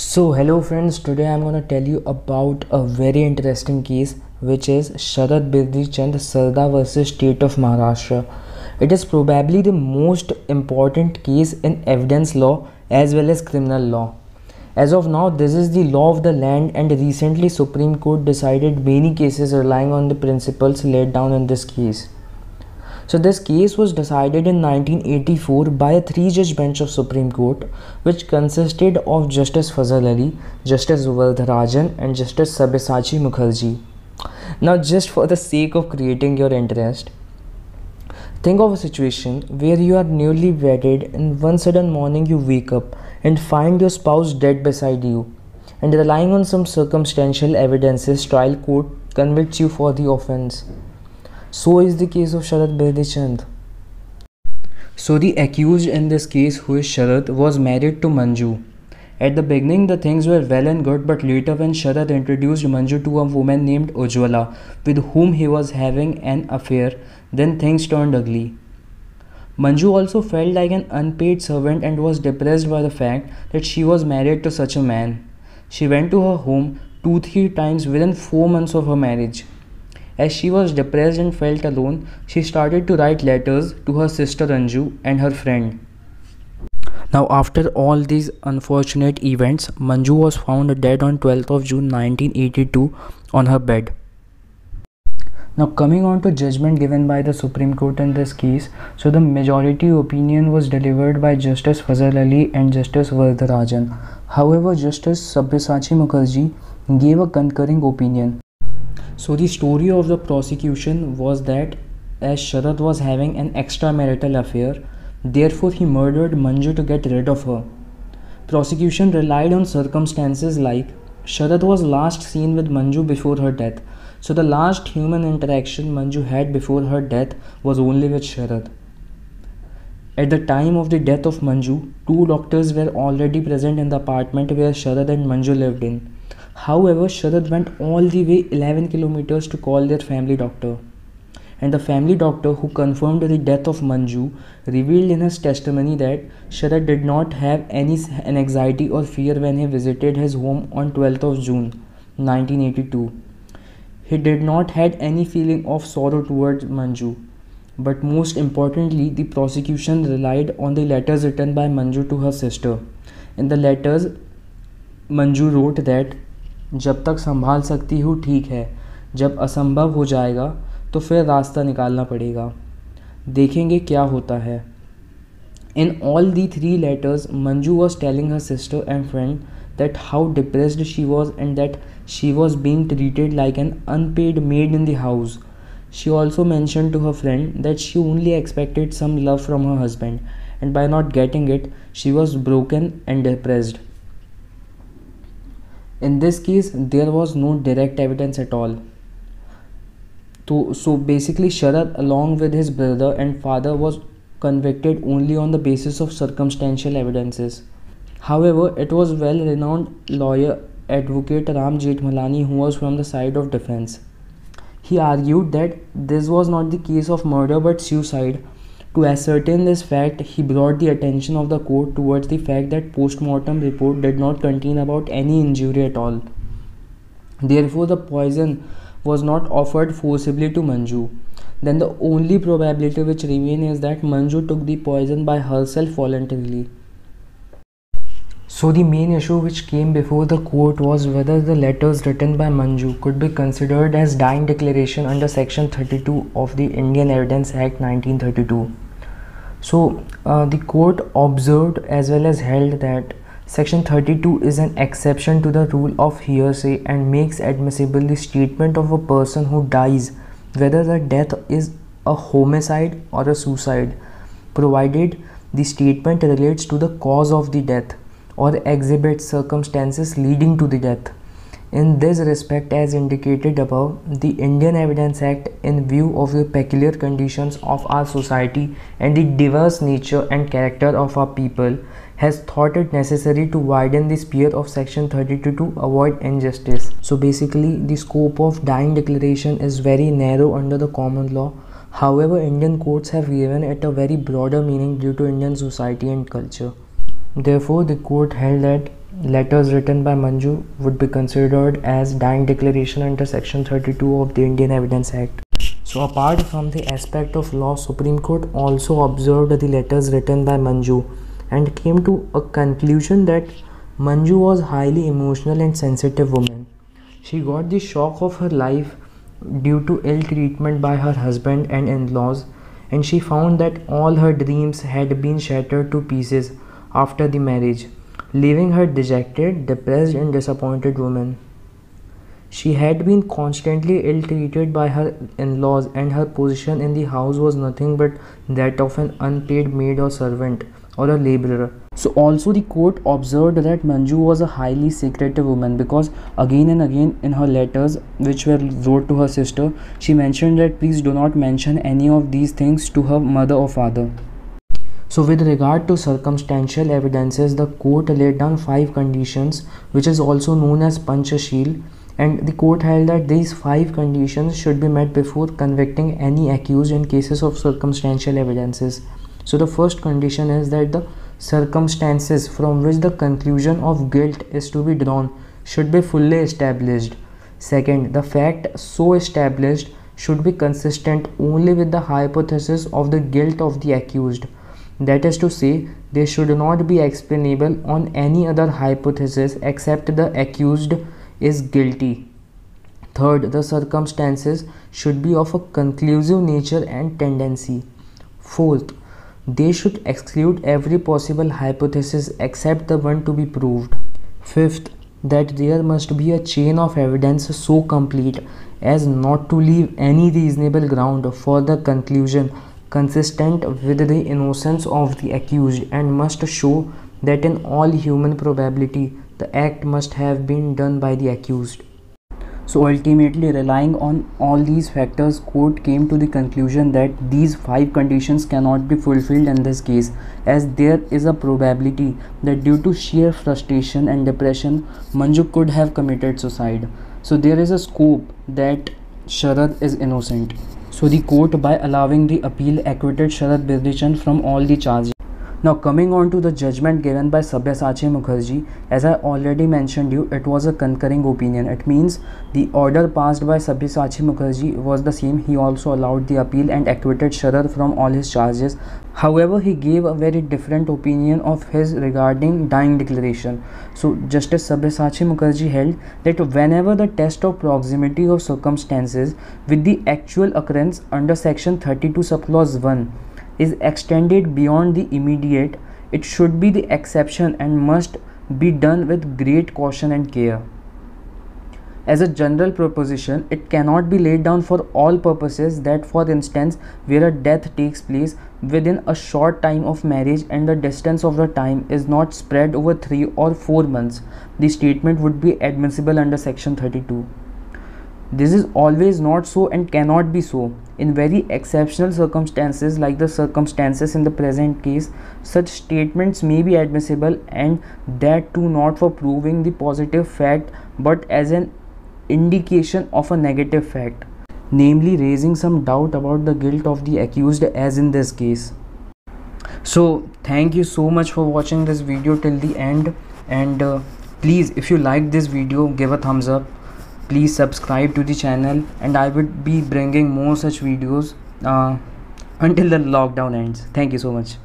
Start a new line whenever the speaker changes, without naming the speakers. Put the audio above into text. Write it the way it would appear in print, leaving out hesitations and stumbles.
So hello friends, today I'm gonna tell you about a very interesting case which is Sharad Birdi Chand Sarda versus State of Maharashtra. It is probably the most important case in evidence law as well as criminal law. As of now, this is the law of the land, and recently Supreme Court decided many cases relying on the principles laid down in this case. So this case was decided in 1984 by a three-judge bench of Supreme Court, which consisted of Justice Fazal Ali, Justice Vardharajan, and Justice Sabyasachi Mukherjee. Now, just for the sake of creating your interest, think of a situation where you are newly wedded and one sudden morning you wake up and find your spouse dead beside you, and relying on some circumstantial evidences, trial court convicts you for the offense. So is the case of Sharad Birdi Chand. So the accused in this case, who is Sharad, was married to Manju. At the beginning the things were well and good, but later when Sharad introduced Manju to a woman named Ujwala, with whom he was having an affair, then things turned ugly. Manju also felt like an unpaid servant and was depressed by the fact that she was married to such a man. She went to her home 2-3 times within 4 months of her marriage. As she was depressed and felt alone, she started to write letters to her sister Anju and her friend. Now, after all these unfortunate events, Manju was found dead on 12th of June 1982 on her bed. Now, coming on to judgment given by the Supreme Court in this case, so the majority opinion was delivered by Justice Fazal Ali and Justice Vardharajan. However, Justice Sabyasachi Mukherjee gave a concurring opinion. So the story of the prosecution was that as Sharad was having an extramarital affair, therefore he murdered Manju to get rid of her. Prosecution relied on circumstances like Sharad was last seen with Manju before her death. So the last human interaction Manju had before her death was only with Sharad. At the time of the death of Manju, 2 doctors were already present in the apartment where Sharad and Manju lived in. However, Sharad went all the way 11 kilometers to call their family doctor. And the family doctor, who confirmed the death of Manju, revealed in his testimony that Sharad did not have any anxiety or fear when he visited his home on 12th of June 1982. He did not had any feeling of sorrow towards Manju. But most importantly, the prosecution relied on the letters written by Manju to her sister. In the letters, Manju wrote that जब तक संभाल सकती हूँ ठीक है, जब असंभव हो जाएगा तो फिर रास्ता निकालना पड़ेगा, देखेंगे क्या होता है. In all the 3 letters, Manju was telling her sister and friend that how depressed she was and that she was being treated like an unpaid maid in the house. She also mentioned to her friend that she only expected some love from her husband, and by not getting it, she was broken and depressed. In this case, there was no direct evidence at all. So basically, Sharad along with his brother and father was convicted only on the basis of circumstantial evidences. However, it was well-renowned lawyer advocate Ram Jethmalani who was from the side of defense. He argued that this was not the case of murder but suicide. To ascertain this fact, he brought the attention of the court towards the fact that post-mortem report did not contain about any injury at all. Therefore, the poison was not offered forcibly to Manju. Then the only probability which remains is that Manju took the poison by herself voluntarily. So the main issue which came before the court was whether the letters written by Manju could be considered as dying declaration under section 32 of the Indian Evidence Act 1932. So the court observed as well as held that section 32 is an exception to the rule of hearsay and makes admissible the statement of a person who dies, whether the death is a homicide or a suicide, provided the statement relates to the cause of the death or exhibits circumstances leading to the death. In this respect, as indicated above, the Indian Evidence Act, in view of the peculiar conditions of our society and the diverse nature and character of our people, has thought it necessary to widen the sphere of section 32 to avoid injustice. So basically, the scope of dying declaration is very narrow under the common law. However, Indian courts have given it a very broader meaning due to Indian society and culture. Therefore, the court held that letters written by Manju would be considered as dying declaration under Section 32 of the Indian Evidence Act. So apart from the aspect of law, Supreme Court also observed the letters written by Manju and came to a conclusion that Manju was highly emotional and sensitive woman. She got the shock of her life due to ill treatment by her husband and in-laws, and she found that all her dreams had been shattered to pieces after the marriage, leaving her dejected, depressed and disappointed woman. She had been constantly ill-treated by her in-laws, and her position in the house was nothing but that of an unpaid maid or servant or a laborer. So also the court observed that Manju was a highly secretive woman, because again and again in her letters which were wrote to her sister, she mentioned that please do not mention any of these things to her mother or father. So with regard to circumstantial evidences, the court laid down 5 conditions, which is also known as Panchashil, and the court held that these 5 conditions should be met before convicting any accused in cases of circumstantial evidences. So the first condition is that the circumstances from which the conclusion of guilt is to be drawn should be fully established. Second, the fact so established should be consistent only with the hypothesis of the guilt of the accused. That is to say, they should not be explainable on any other hypothesis except the accused is guilty. Third, the circumstances should be of a conclusive nature and tendency. Fourth, they should exclude every possible hypothesis except the one to be proved. Fifth, that there must be a chain of evidence so complete as not to leave any reasonable ground for the conclusion consistent with the innocence of the accused, and must show that in all human probability the act must have been done by the accused. So ultimately, relying on all these factors, court came to the conclusion that these 5 conditions cannot be fulfilled in this case, as there is a probability that due to sheer frustration and depression, Manju could have committed suicide. So there is a scope that Sharad is innocent. So the court, by allowing the appeal, acquitted Sharad Birdhi Chand from all the charges. Now coming on to the judgment given by Sabyasachi Mukherjee, as I already mentioned you, it was a concurring opinion. It means the order passed by Sabyasachi Mukherjee was the same. He also allowed the appeal and acquitted Sharad from all his charges. However, he gave a very different opinion of his regarding dying declaration. So Justice Sabyasachi Mukherjee held that whenever the test of proximity of circumstances with the actual occurrence under section 32 subclause 1 is extended beyond the immediate, it should be the exception and must be done with great caution and care. As a general proposition, it cannot be laid down for all purposes that, for instance, where a death takes place within a short time of marriage and the distance of the time is not spread over 3 or 4 months, the statement would be admissible under section 32. This is always not so and cannot be so. In very exceptional circumstances, like the circumstances in the present case, such statements may be admissible, and that too not for proving the positive fact but as an indication of a negative fact, namely raising some doubt about the guilt of the accused, as in this case. So thank you so much for watching this video till the end, and please, if you like this video, give a thumbs up. Please subscribe to the channel, and I would be bringing more such videos until the lockdown ends. Thank you so much.